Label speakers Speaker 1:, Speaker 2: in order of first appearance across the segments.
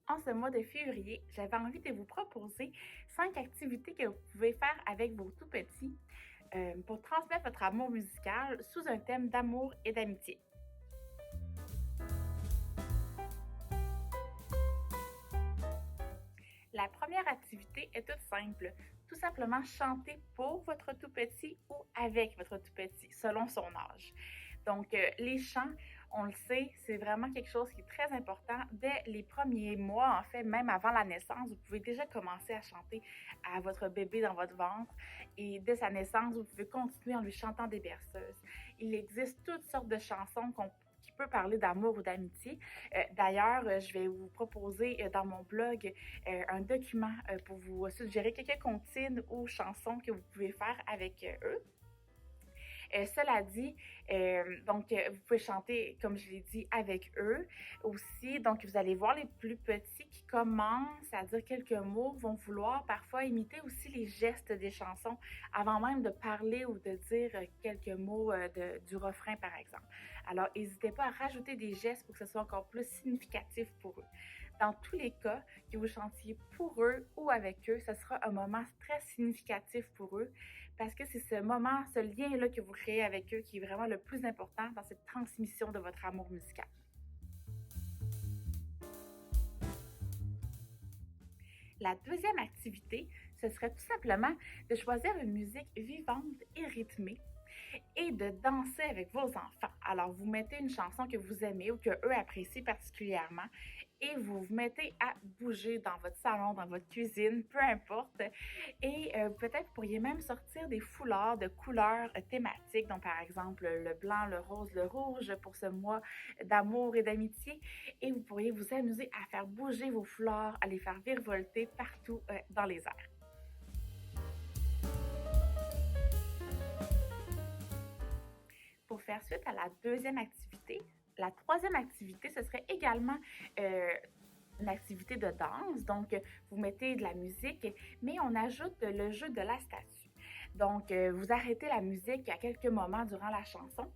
Speaker 1: En ce mois de février, j'avais envie de vous proposer 5 activités que vous pouvez faire avec vos tout-petits pour transmettre votre amour musical sous un thème d'amour et d'amitié. La première activité est toute simple. Tout simplement chanter pour votre tout-petit ou avec votre tout-petit, selon son âge. Donc, les chants, on le sait, c'est vraiment quelque chose qui est très important. Dès les premiers mois, en fait, même avant la naissance, vous pouvez déjà commencer à chanter à votre bébé dans votre ventre. Et dès sa naissance, vous pouvez continuer en lui chantant des berceuses. Il existe toutes sortes de chansons qui peut parler d'amour ou d'amitié. D'ailleurs, je vais vous proposer dans mon blog un document pour vous suggérer quelques comptines ou chansons que vous pouvez faire avec eux. Cela dit, vous pouvez chanter, comme je l'ai dit, avec eux aussi. Donc, vous allez voir les plus petits qui commencent à dire quelques mots, vont vouloir parfois imiter aussi les gestes des chansons avant même de parler ou de dire quelques mots du refrain, par exemple. Alors, n'hésitez pas à rajouter des gestes pour que ce soit encore plus significatif pour eux. Dans tous les cas, que vous chantiez pour eux ou avec eux, ce sera un moment très significatif pour eux parce que c'est ce moment, ce lien-là que vous créez avec eux qui est vraiment le plus important dans cette transmission de votre amour musical. La deuxième activité, ce serait tout simplement de choisir une musique vivante et rythmée et de danser avec vos enfants. Alors, vous mettez une chanson que vous aimez ou que eux apprécient particulièrement et vous vous mettez à bouger dans votre salon, dans votre cuisine, peu importe. Et peut-être vous pourriez même sortir des foulards de couleurs thématiques, donc par exemple le blanc, le rose, le rouge pour ce mois d'amour et d'amitié. Et vous pourriez vous amuser à faire bouger vos foulards, à les faire virevolter partout dans les airs. Pour faire suite à la deuxième activité, la troisième activité, ce serait également une activité de danse. Donc, vous mettez de la musique, mais on ajoute le jeu de la statue. Donc, vous arrêtez la musique à quelques moments durant la chanson.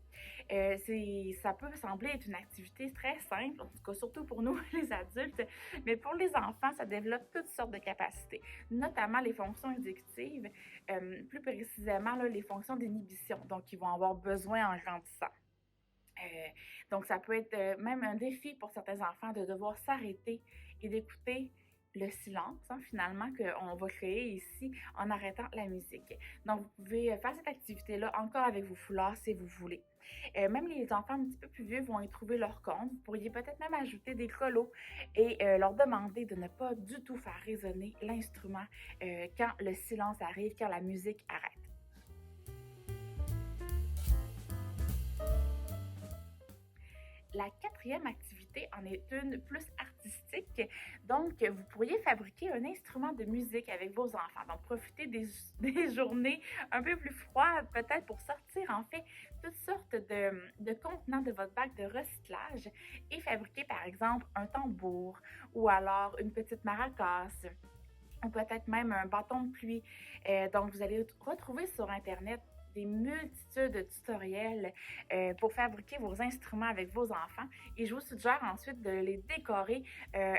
Speaker 1: Ça peut sembler être une activité très simple, en tout cas surtout pour nous, les adultes, mais pour les enfants, ça développe toutes sortes de capacités, notamment les fonctions exécutives, plus précisément là, les fonctions d'inhibition, donc ils vont avoir besoin en grandissant. Donc, ça peut être même un défi pour certains enfants de devoir s'arrêter et d'écouter le silence, finalement, qu'on va créer ici en arrêtant la musique. Donc, vous pouvez faire cette activité-là encore avec vos foulards si vous voulez. Même les enfants un petit peu plus vieux vont y trouver leur compte. Vous pourriez peut-être même ajouter des grelots et leur demander de ne pas du tout faire résonner l'instrument quand le silence arrive, quand la musique arrête. La quatrième activité en est une plus artistique. Donc, vous pourriez fabriquer un instrument de musique avec vos enfants. Donc, profitez des journées un peu plus froides, peut-être pour sortir en fait toutes sortes de contenants de votre bac de recyclage et fabriquer par exemple un tambour ou alors une petite maracas ou peut-être même un bâton de pluie. Donc, vous allez retrouver sur Internet des multitudes de tutoriels pour fabriquer vos instruments avec vos enfants. Et je vous suggère ensuite de les décorer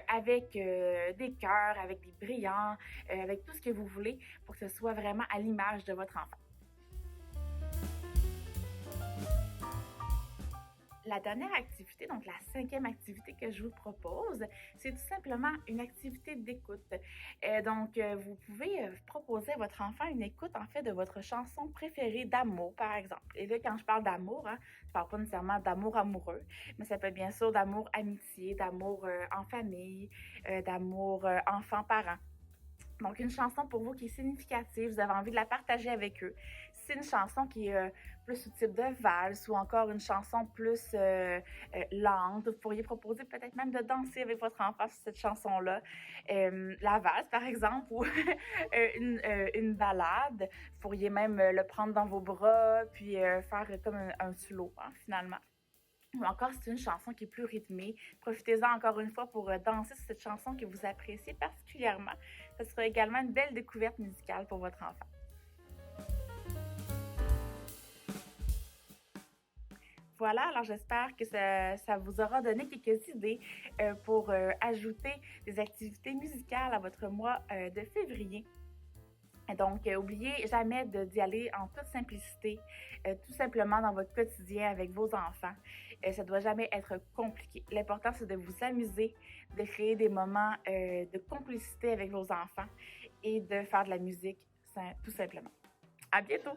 Speaker 1: avec des cœurs, avec des brillants, avec tout ce que vous voulez pour que ce soit vraiment à l'image de votre enfant. La dernière activité, donc la cinquième activité que je vous propose, c'est tout simplement une activité d'écoute. Vous pouvez proposer à votre enfant une écoute, en fait, de votre chanson préférée d'amour, par exemple. Et là, quand je parle d'amour, je parle pas nécessairement d'amour amoureux, mais ça peut être bien sûr d'amour amitié, d'amour en famille, d'amour enfant-parent. Donc, une chanson pour vous qui est significative, vous avez envie de la partager avec eux. Si c'est une chanson qui est plus sous type de valse ou encore une chanson plus lente, vous pourriez proposer peut-être même de danser avec votre enfant sur cette chanson-là. La valse, par exemple, ou une balade. Vous pourriez même le prendre dans vos bras, puis faire comme un slow, finalement. Ou encore, c'est une chanson qui est plus rythmée. Profitez-en encore une fois pour danser sur cette chanson que vous appréciez particulièrement. Ce sera également une belle découverte musicale pour votre enfant. Voilà, alors j'espère que ça vous aura donné quelques idées pour ajouter des activités musicales à votre mois de février. Donc, oubliez jamais d'y aller en toute simplicité, tout simplement dans votre quotidien avec vos enfants. Ça ne doit jamais être compliqué. L'important, c'est de vous amuser, de créer des moments de complicité avec vos enfants et de faire de la musique, tout simplement. À bientôt!